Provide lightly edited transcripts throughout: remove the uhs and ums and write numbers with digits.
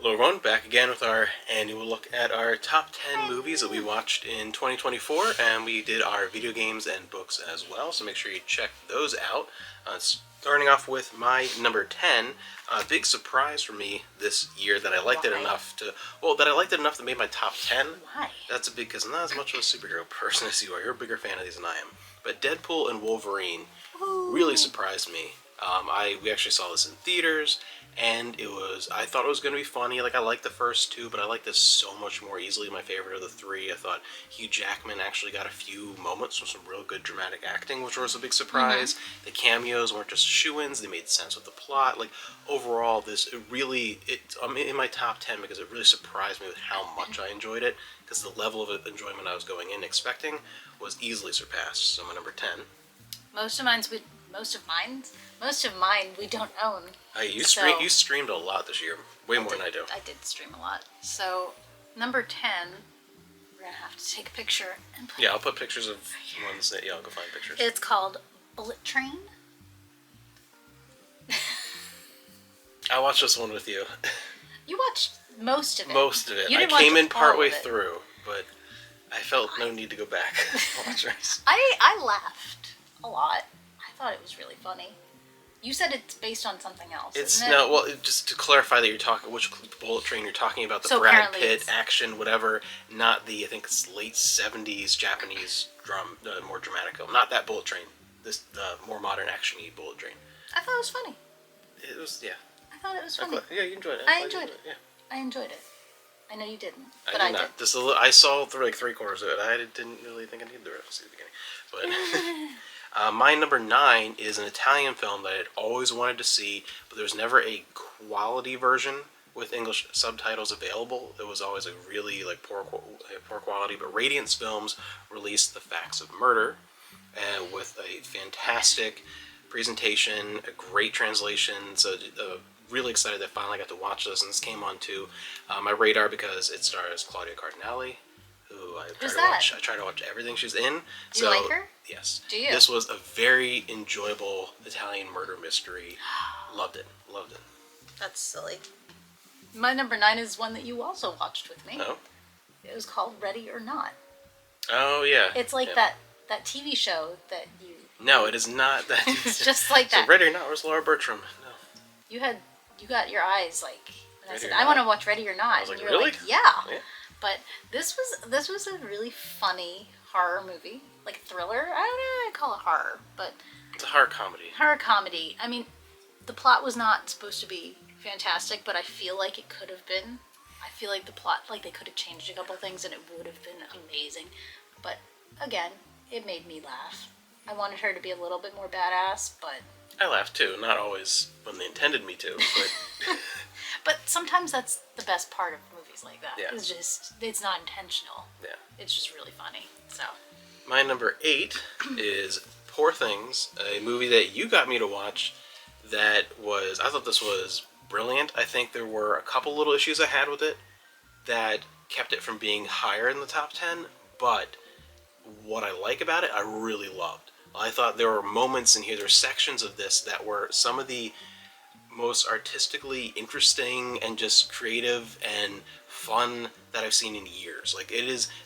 Hello everyone, back again with our annual look at our top 10 movies that we watched in 2024, and we did our video games and books as well, so make sure you check those out. Starting off with my number 10, a big surprise for me this year that I liked it enough to make my top 10. Why? That's a big, because I'm not as much of a superhero person as you are. You're a bigger fan of these than I am. But Deadpool and Wolverine really surprised me. We actually saw this in theaters, and I thought it was going to be funny. Like, I liked the first two, but I liked this so much more easily. My favorite of the three. I thought Hugh Jackman actually got a few moments with some real good dramatic acting, which was a big surprise. The cameos weren't just shoo-ins. They made sense with the plot. Like, overall, I'm in my top 10 because it really surprised me with how much I enjoyed it, because the level of enjoyment I was going in expecting was easily surpassed. So my number 10. Most of mine we don't own. You streamed a lot this year, way more than I do. I did stream a lot. So, number 10, we're gonna have to take a picture and put. Yeah, I'll put pictures of ones that. Yeah, I'll go find pictures. It's called Bullet Train. I watched this one with you. You watched most of it. Most of it. I came in partway through, but I felt no need to go back. Watch rest. I laughed a lot. I thought it was really funny. You said it's based on something else. Isn't it? Just to clarify that you're talking which Bullet Train you're talking about, the so Brad Pitt action, whatever, not the I think it's late '70s Japanese more dramatic film. Not that Bullet Train. This more modern action-y Bullet Train. I thought it was funny. It was, yeah. I thought it was funny. Yeah, you enjoyed it. I enjoyed it. Yeah. I enjoyed it. I know you didn't, but I did. I saw through like 3/4 of it. I didn't really think I needed the rest at the beginning. But my number 9 is an Italian film that I'd always wanted to see, but there was never a quality version with English subtitles available. It was always a really poor quality. But Radiance Films released The Facts of Murder, with a fantastic presentation, a great translation. So really excited that I finally got to watch this, and this came onto my radar because it stars Claudia Cardinale, who I try to watch everything she's in. Do you like her? Yes. Do you? This was a very enjoyable Italian murder mystery. Loved it. That's silly. My number 9 is one that you also watched with me. Oh? It was called Ready or Not. Oh, yeah. It's like that TV show that you... No, it is not that. It's just like that. So Ready or Not, where's Laura Bertram? No. You got your eyes when I said, I want to watch Ready or Not. I was like, and you were really? like, yeah. But this was a really funny horror movie. Like a thriller. I don't know how to call it horror, but... It's a horror comedy. Horror comedy. I mean, the plot was not supposed to be fantastic, but I feel like it could have been. I feel like the plot, they could have changed a couple things and it would have been amazing. But, again, it made me laugh. I wanted her to be a little bit more badass, but... I laughed too, not always when they intended me to, but... But sometimes that's the best part of movies like that. Yeah. It's not intentional. Yeah. It's just really funny, so... My number 8 is Poor Things, a movie that you got me to watch I thought this was brilliant. I think there were a couple little issues I had with it that kept it from being higher in the top 10, but what I like about it, I really loved. I thought there were moments in here, there were sections of this that were some of the most artistically interesting and just creative and fun that I've seen in years.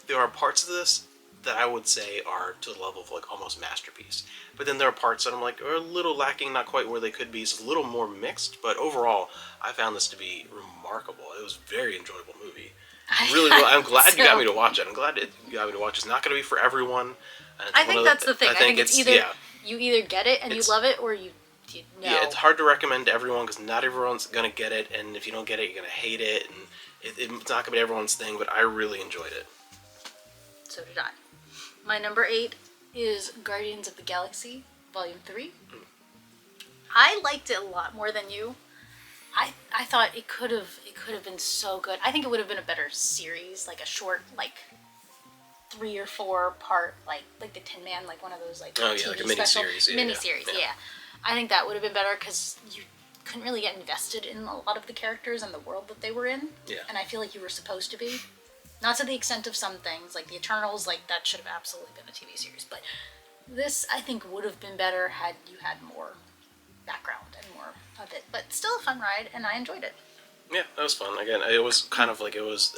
There are parts of this that I would say are to the level of almost masterpiece. But then there are parts that I'm are a little lacking, not quite where they could be. It's a little more mixed, but overall, I found this to be remarkable. It was a very enjoyable movie. Really, I'm glad you got me to watch it. I'm glad you got me to watch it. It's not going to be for everyone. I think that's the thing. I think it's either you either get it and you love it, or you know. Yeah, it's hard to recommend to everyone because not everyone's going to get it, and if you don't get it, you're going to hate it, and it's not going to be everyone's thing, but I really enjoyed it. So did I. My number 8 is Guardians of the Galaxy, Volume 3. I liked it a lot more than you. I thought it could have been so good. I think it would have been a better series, like a short, 3 or 4 part, like the Tin Man, one of those TV like a miniseries. Miniseries, yeah. I think that would have been better because you couldn't really get invested in a lot of the characters and the world that they were in. Yeah. And I feel like you were supposed to be. Not to the extent of some things, like the Eternals, that should have absolutely been a TV series. But this, I think, would have been better had you had more background and more of it. But still a fun ride, and I enjoyed it. Yeah, that was fun. Again, it was kind of like it was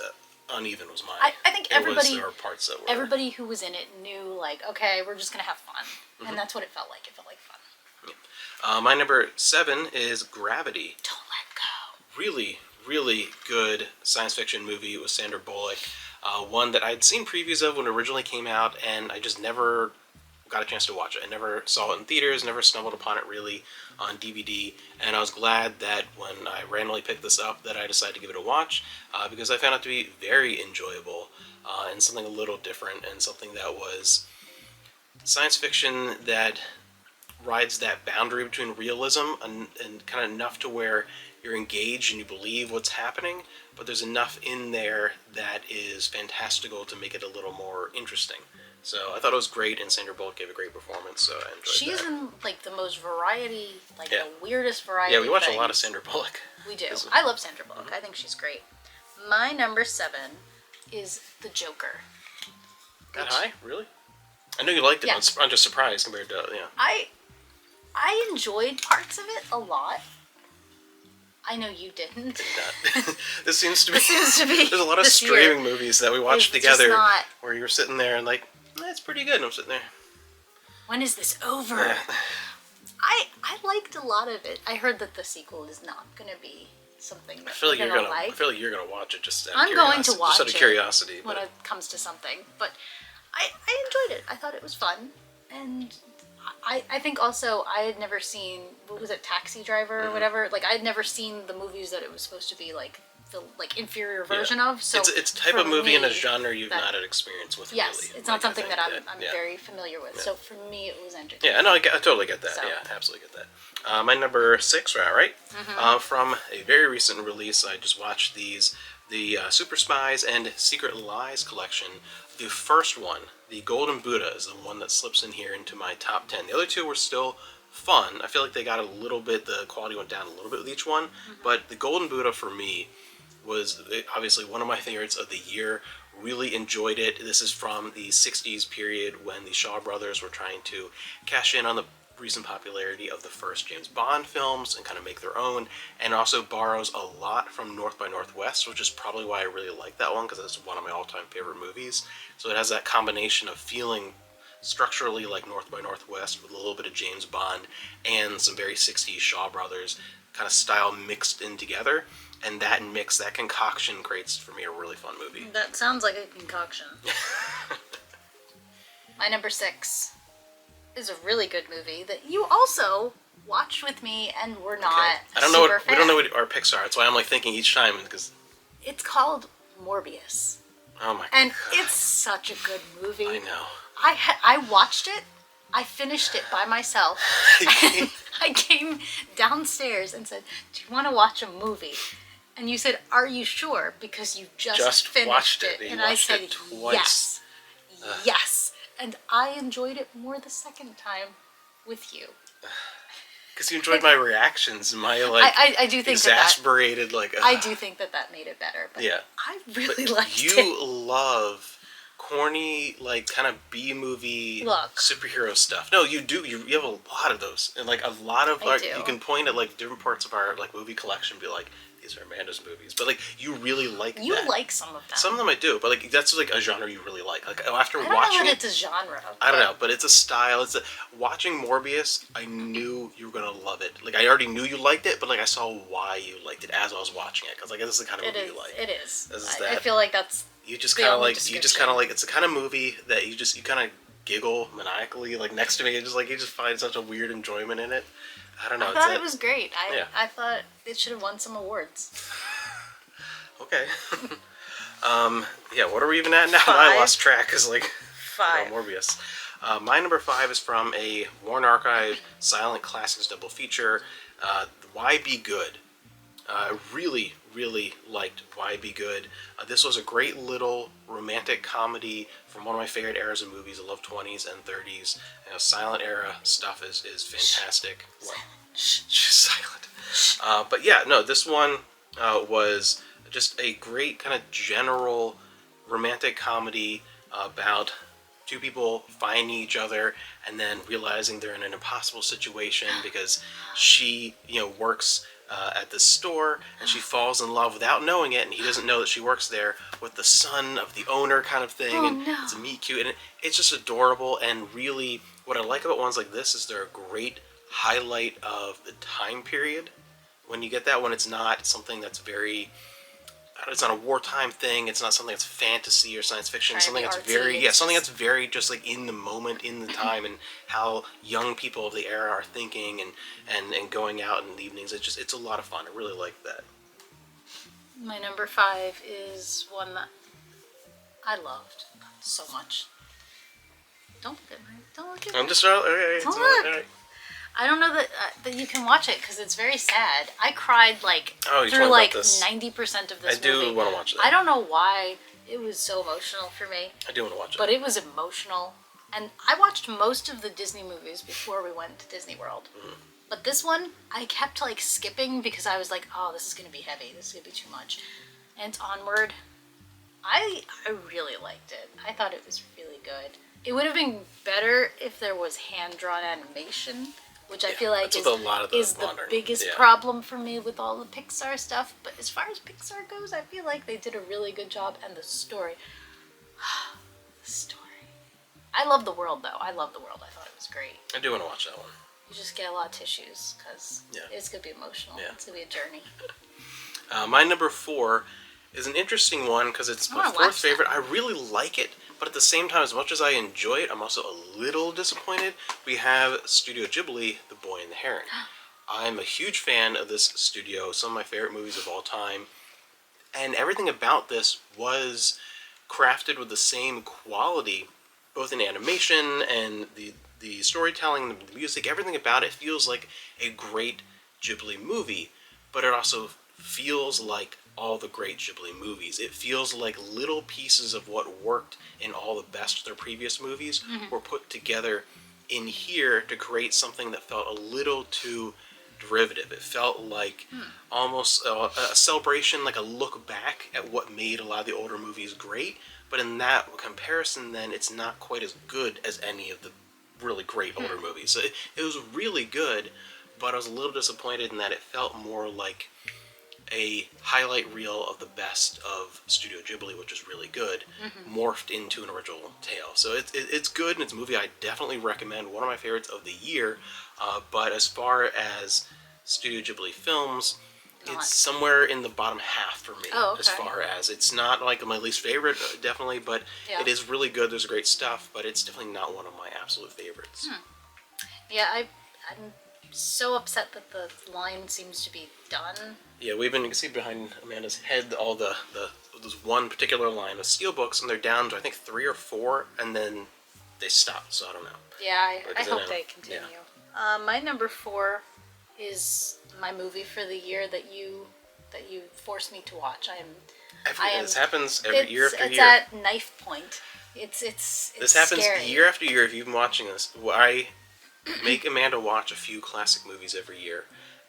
uneven. Was mine. I think everybody, there were parts that were everybody who was in it knew, like, okay, we're just gonna have fun, and that's what it felt like. It felt like fun. My number 7 is Gravity. Don't let go. Really, really good science fiction movie with Sandra Bullock. One that I'd seen previews of when it originally came out, and I just never got a chance to watch it. I never saw it in theaters, never stumbled upon it really on DVD, and I was glad that when I randomly picked this up that I decided to give it a watch, because I found it to be very enjoyable, and something a little different, and something that was science fiction that rides that boundary between realism and kind of enough to where you're engaged and you believe what's happening, but there's enough in there that is fantastical to make it a little more interesting. So I thought it was great, and Sandra Bullock gave a great performance, so I enjoyed She's that. in like the most variety, like Yeah. the weirdest variety. Yeah, we watch a lot of things. Sandra Bullock. We do. Is- I love Sandra Bullock. I think she's great. My number 7 is The Joker. That Which- high? Really? I know you liked it. Yeah. I'm just surprised compared to, yeah. I enjoyed parts of it a lot. I know you didn't. That. This seems to be. Seems to be There's a lot of this year. streaming movies that we watched It's just together not- where you were sitting there and like, that's pretty good. And I'm sitting there. When is this over? I liked a lot of it. I heard that the sequel is not going to be something that I feel like we're you're gonna. like I feel like you're gonna watch it just. Out of I'm going to curiosity. watch just out of it curiosity. when But it comes to something. But I enjoyed it. I thought it was fun. And I think also I had never seen, what was it, Taxi Driver or whatever? Like, I had never seen the movies that it was supposed to be like the inferior version of. So it's a type for of movie in a me, genre you've that- not had experience with. Yes, really. it's not Like, I something think that I'm yeah. very familiar with. So for me, it was entertaining. Yeah, no, I totally get that. So- Yeah, absolutely get that. My number 6, right? From a very recent release, I just watched the Super Spies and Secret Lies collection. The first one, the Golden Buddha, is the one that slips in here into my top 10. The other two were still fun. I feel like they got a little bit, the quality went down a little bit with each one, but the Golden Buddha for me was obviously one of my favorites of the year. Really enjoyed it. This is from the 60s period when the Shaw brothers were trying to cash in on the recent popularity of the first James Bond films and kind of make their own, and also borrows a lot from North by Northwest, which is probably why I really like that one, because it's one of my all-time favorite movies. So it has that combination of feeling structurally like North by Northwest with a little bit of James Bond and some very 60s Shaw brothers kind of style mixed in together, and that mix, that concoction creates for me a really fun movie. That sounds like a concoction. My number 6 is a really good movie that you also watched with me and were not. Okay. I don't know what we don't know what our picks are. That's why I'm like thinking each time, because It's called Morbius, oh my and god, it's such a good movie. I know. I watched it. I finished it by myself. I came downstairs and said, "Do you want to watch a movie?" And you said, "Are you sure?" Because you just finished watched it. You And I watched said, it twice. "Yes, yes." And I enjoyed it more the second time with you. Because you enjoyed my reactions, my like I do think that exasperated like. I do think that made it better. But Yeah. I really But liked you it. love corny, like kind of B movie Look. superhero stuff. No, you do. You have a lot of those, and like a lot of I like do. you can point at like different parts of our like movie collection, and be like, these are Amanda's movies. But like you really like You that. like some of them. Some of them I do, but like that's like a genre you really like. Like after I don't know watching that it, it's a genre. I don't know, but it's a style. Watching Morbius, I knew you were gonna love it. Like I already knew you liked it, but like I saw why you liked it as I was watching it. Cause like this is the kind of It movie is. you like. It is. This is I that. feel like that's. You just the kind of only like you just description. kind of like it's the kind of movie that you kind of giggle maniacally like next to me. And just like you just find such a weird enjoyment in it. I don't know. I it's thought a- it was great. Yeah. I thought it should have won some awards. okay. Yeah. What are we even at now? I 5. lost track. Cause like 5. Morbius. My number 5 is from a Warren Archive silent classics double feature. Why Be Good. I really, really liked Why Be Good. This was a great little romantic comedy from one of my favorite eras of movies. I love 20s and 30s. Silent era stuff is fantastic. What? She's silent. But yeah, no, this one was just a great kind of general romantic comedy about two people finding each other and then realizing they're in an impossible situation because she, works at this store, and she falls in love without knowing it, and he doesn't know that she works there, with the son of the owner kind of thing, and no. it's a meet cute, and it's just adorable. And really, what I like about ones like this is they're a great highlight of the time period. When you get that, when it's not something that's very, it's not a wartime thing. It's not something that's fantasy or science fiction. Trying to Something be that's artsy, very, it's something just- that's very just like in the moment, in the time, and how young people of the era are thinking and going out in the evenings. It's a lot of fun. I really like that. My number 5 is one that I loved so much. Don't look at me. Don't look at me. I'm just all right. Don't all look. right. I don't know that you can watch it because it's very sad. I cried like Oh, you told through me about like this. 90% of this I do movie. want to watch that. I don't know why it was so emotional for me, I do want to watch it. but it was emotional. And I watched most of the Disney movies before we went to Disney World. Mm-hmm. But this one, I kept like skipping because I was like, oh, this is going to be heavy. This is going to be too much. And it's Onward. I really liked it. I thought it was really good. It would have been better if there was hand-drawn animation, which I feel like that's with a lot of the is the modern- biggest yeah. problem for me with all the Pixar stuff. But as far as Pixar goes, I feel like they did a really good job. And the story. The story. I love the world, though. I love the world. I thought it was great. I do want to watch that one. You just get a lot of tissues because Yeah. it's going to be emotional. Yeah. It's going to be a journey. My number 4 is an interesting one because it's I my wanna fourth watch that. favorite. I really like it, but at the same time, as much as I enjoy it, I'm also a little disappointed. We have Studio Ghibli, The Boy and the Heron. I'm a huge fan of this studio, some of my favorite movies of all time, and everything about this was crafted with the same quality, both in animation and the storytelling, the music, everything about it feels like a great Ghibli movie, but it also feels like all the great Ghibli movies. It feels like little pieces of what worked in all the best of their previous movies were put together in here to create something that felt a little too derivative. It felt like almost a celebration, like a look back at what made a lot of the older movies great, but in that comparison then it's not quite as good as any of the really great older movies. So it was really good, but I was a little disappointed in that it felt more like a highlight reel of the best of Studio Ghibli, which is really good, morphed into an original tale. So it's good, and it's a movie I definitely recommend. One of my favorites of the year. But as far as Studio Ghibli films, Not. it's somewhere in the bottom half for me. Oh, okay. As far as it's not like my least favorite, definitely, but Yeah. it is really good. There's great stuff, but it's definitely not one of my absolute favorites. Yeah, I'm so upset that the line seems to be done. Yeah, you can see behind Amanda's head all there's one particular line of steelbooks, and they're down to I think 3 or 4, and then they stopped. So I don't know. Yeah, I Because hope then, they continue. yeah. My number 4 is my movie for the year that you forced me to watch. This happens every year after it's year. at knife point. It's This happens scary. year after year. If you've been watching this, I make Amanda watch a few classic movies every year,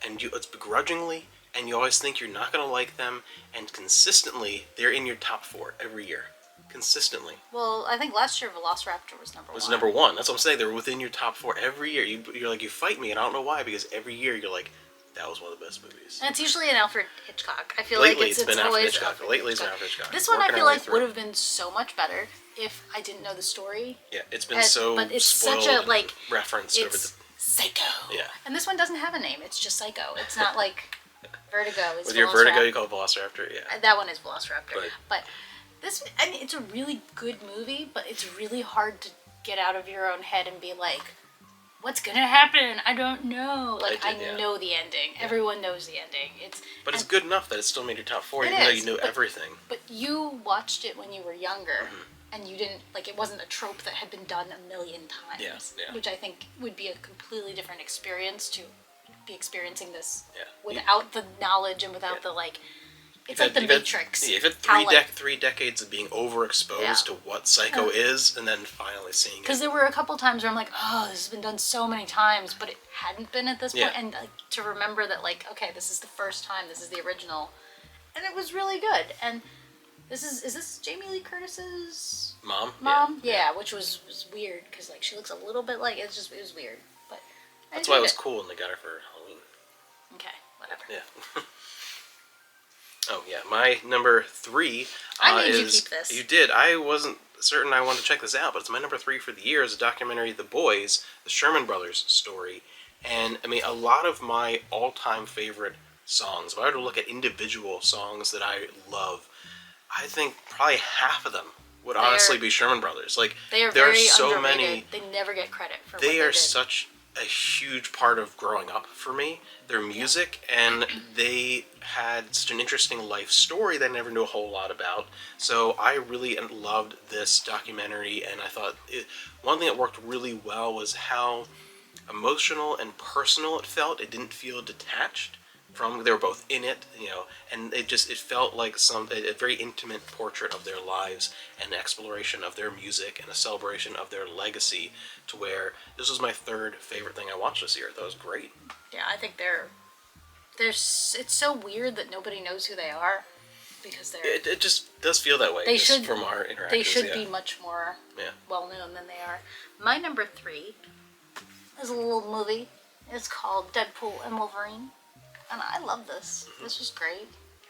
and it's begrudgingly, and you always think you're not going to like them, and consistently they're in your top 4 every year. Consistently. Well, I think last year Velociraptor was number 1. It was number 1. That's what I'm saying. They're within your top 4 every year. You're like, you fight me, and I don't know why, because every year you're like, that was one of the best movies. And it's usually an Alfred Hitchcock. I feel Lately, like it's been Alfred always Hitchcock. Alfred Lately, it's been Hitchcock. Alfred Hitchcock. This one I Working feel our way like through. would have been so much better if I didn't know the story. Yeah, it's been And- so but it's spoiled such a, and like, referenced over It's the... Psycho. Yeah. And this one doesn't have a name. It's just Psycho. It's not like Vertigo. It's With your Velociraptor. Vertigo, you call it Velociraptor, yeah. That one is Velociraptor. Right. But this, I mean, it's a really good movie, but it's really hard to get out of your own head and be like, what's gonna happen? I don't know. Like, I yeah. know the ending. Everyone knows the ending. But it's and- good enough that it still made your top 4, It even though is, you knew but- everything. But you watched it when you were younger, Mm-hmm. and you didn't, like, it wasn't a trope that had been done a million times. Yeah, yeah. Which I think would be a completely different experience to be experiencing this Yeah. without the knowledge and without Yeah. the, like, it's You've like the had- Matrix. You've had How, like- 3 decades of being overexposed Yeah. to what Psycho is, and then finally seeing it. Because there were a couple times where I'm like, oh, this has been done so many times, but it hadn't been at this point. Yeah. And to remember that, like, okay, this is the first time, this is the original. And it was really good. And is this Jamie Lee Curtis's Mom? mom? Yeah, which was weird, because, like, she looks a little bit like, it was weird. But I That's why it enjoyed was cool when they got her for Halloween. Okay, whatever. Yeah. Oh yeah, my number 3. I made is, you keep this. You did. I wasn't certain I wanted to check this out, but it's my number 3 for the year. Is a documentary, The Boys, the Sherman Brothers story, and I mean a lot of my all-time favorite songs. If I were to look at individual songs that I love, I think probably half of them would honestly be Sherman Brothers. Like They are there very are so underrated. many. They never get credit for what They they are did. such a huge part of growing up for me. Their music, and they had such an interesting life story that I never knew a whole lot about. So I really loved this documentary, and I thought one thing that worked really well was how emotional and personal it felt. It didn't feel detached from. They were both in it, and it felt like a very intimate portrait of their lives, and exploration of their music, and a celebration of their legacy. To where this was my 3rd favorite thing I watched this year. That was great. Yeah, I think it's so weird that nobody knows who they are, because It just does feel that way. They just should- from our interactions. they should yeah. be much more Yeah. well known than they are. My number 3 is a little movie. It's called Deadpool and Wolverine, and I love this. Mm-hmm. This was great.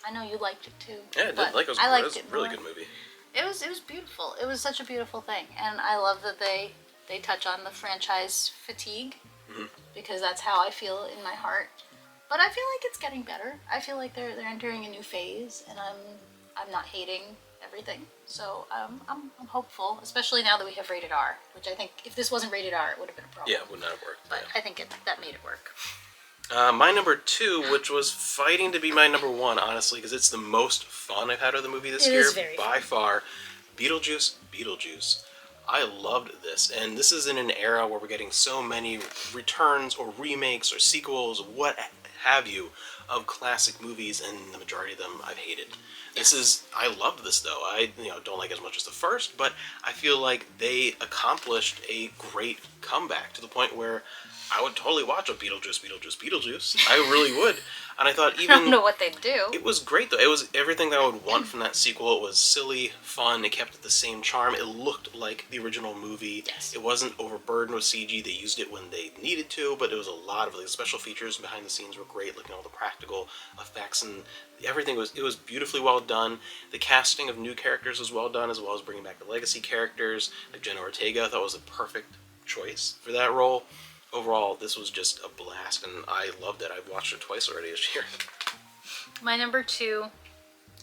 I know you liked it too. Yeah, I did but like it. I liked It was it a really more. good movie. It was beautiful. It was such a beautiful thing, and I love that they touch on the franchise fatigue, because that's how I feel in my heart. But I feel like it's getting better. I feel like they're entering a new phase, and I'm not hating everything. So I'm hopeful, especially now that we have rated R, which I think if this wasn't rated R, it would have been a problem. Yeah, it would not have worked. But I think that made it work. My number 2, which was fighting to be my number 1, honestly, because it's the most fun I've had with the movie this It year is very by fun. far. Beetlejuice. I loved this, and this is in an era where we're getting so many returns or remakes or sequels, what have you, of classic movies, and the majority of them I've hated. I loved this though. I don't like it as much as the first, but I feel like they accomplished a great comeback to the point where I would totally watch a Beetlejuice. I really would. And I thought I even don't know what they'd do. it was great though. It was everything that I would want from that sequel. It was silly, fun. It kept the same charm. It looked like the original movie. Yes. It wasn't overburdened with CG. They used it when they needed to, but it was a lot of the special features behind the scenes were great. Looking at all the practical effects and everything was beautifully well done. The casting of new characters was well done, as well as bringing back the legacy characters like Jenna Ortega. I thought was a perfect choice for that role. Overall, this was just a blast, and I loved it. I've watched it twice already this year. My number 2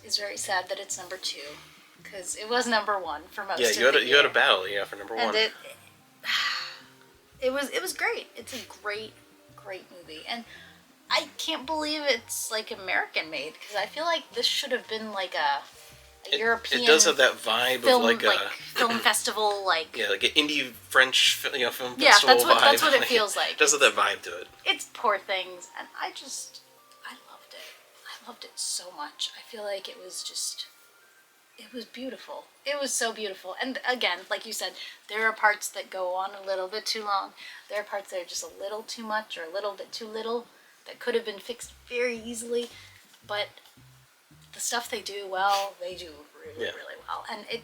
is very sad that it's number 2, because it was number 1 for most Yeah, of you the had a battle, for number 1. And it was great. It's a great movie, and I can't believe it's like American made, because I feel like this should have been like a European. It does have that vibe film, of like film festival, like like an indie French film festival that's vibe. what it feels like. It does have that vibe to it. It's Poor Things, and I loved it. I loved it so much. I feel like it was beautiful. It was so beautiful. And again, like you said, there are parts that go on a little bit too long. There are parts that are just a little too much or a little bit too little that could have been fixed very easily. But the stuff they do well, they do really well. And it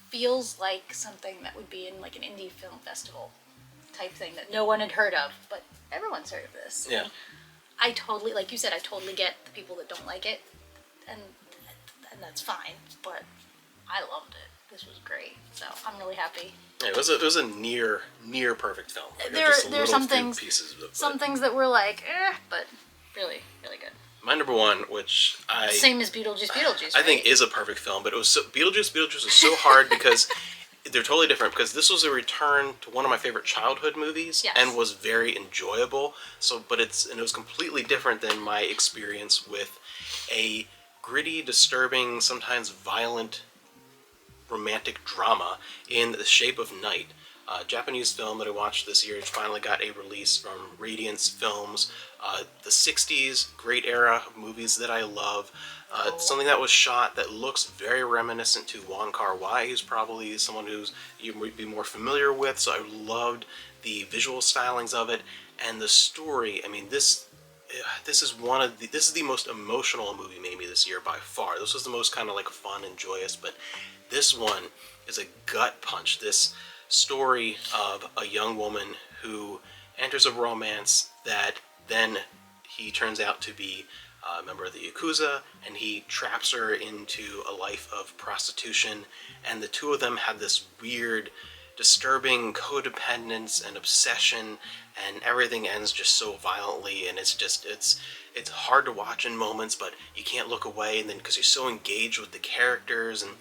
feels like something that would be in like an indie film festival type thing that no one had heard of, but everyone's heard of this. Yeah. And I totally, like you said, I totally get the people that don't like it, and that's fine, but I loved it. This was great, so I'm really happy. Yeah, it was a near perfect film. Like, There just a are little some few things, pieces of it, some but things that were like, but really, really good. my number 1, which Same as Beetlejuice, right? I think is a perfect film, but it was Beetlejuice was so hard because they're totally different, because this was a return to one of my favorite childhood movies. Yes. And was very enjoyable. But it was completely different than my experience with a gritty, disturbing, sometimes violent romantic drama in The Shape of Night. Japanese film that I watched this year. It finally got a release from Radiance Films. The 60s, great era of movies that I love. Something that was shot that looks very reminiscent to Wong Kar-wai, who's probably someone you might be more familiar with. So I loved the visual stylings of it and the story. I mean, this is the most emotional movie maybe this year by far. This was the most kind of like fun and joyous, but this one is a gut punch. This story of a young woman who enters a romance that then he turns out to be a member of the Yakuza, and he traps her into a life of prostitution, and the two of them have this weird, disturbing codependence and obsession, and everything ends just so violently, and it's hard to watch in moments, but you can't look away, and then because you're so engaged with the characters, and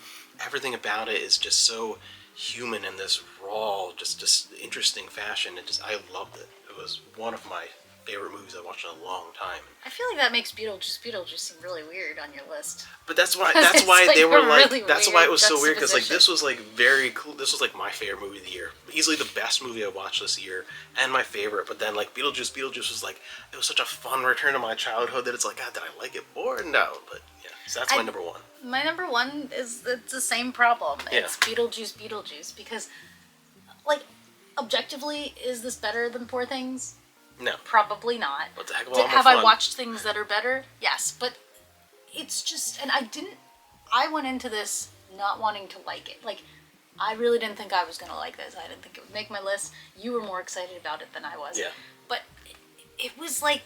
everything about it is just so human in this raw, just interesting fashion. I loved it. It was one of my favorite movies I've watched in a long time. I feel like that makes Beetlejuice seem really weird on your list. But that's why It's like they were a like really that's why it weird was so weird, because like juxtaposition. this was like very cool. This was like my favorite movie of the year, easily the best movie I watched this year, and my favorite. But then like Beetlejuice was like, it was such a fun return to my childhood that it's like, God, did I like it more? No, but yeah, so that's my number one. My number one is it's the same problem. Yeah. It's Beetlejuice, because, like, objectively, is this better than Poor Things? No, Probably not. but it's a heck of a lot more Have fun. I watched things that are better? Yes, but it's just, and I went into this not wanting to like it. Like, I really didn't think I was going to like this. I didn't think it would make my list. You were more excited about it than I was. Yeah. But it was like,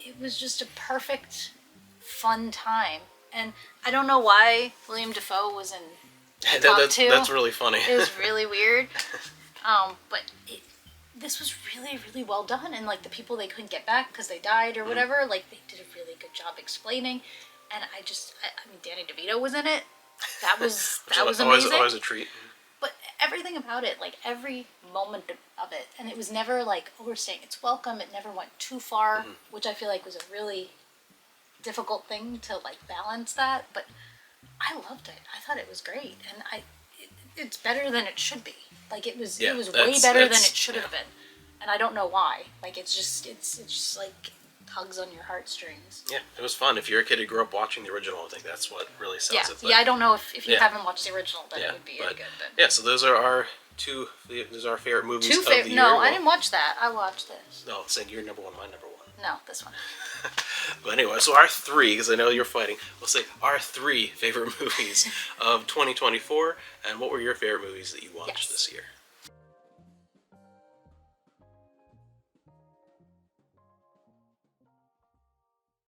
it was just a perfect, fun time. And I don't know why William Dafoe was in top two. That's really funny. It was really weird. But this was really, really well done. And like the people they couldn't get back because they died or whatever, like they did a really good job explaining. And I mean, Danny DeVito was in it. That was amazing. always a treat. But everything about it, like every moment of it, and it was never like overstaying its welcome. It never went too far, which I feel like was a really difficult thing to like balance that. But I loved it. I thought it was great, and it's better than it should be. Like it was way better than it should have been, and I don't know why. Like it's just like tugs on your heartstrings. Yeah, it was fun. If you're a kid who grew up watching the original, I think that's what really sells it. But, I don't know if you Yeah. haven't watched the original, then yeah, it would be but, good. But yeah, so those are our favorite movies two of the favorite. year. No, I Well, didn't watch that. I watched this. No, saying you're number one, my number one. No, this one. But anyway, so our three, because I know you're fighting, we'll say our three favorite movies of 2024, and what were your favorite movies that you watched Yes. this year?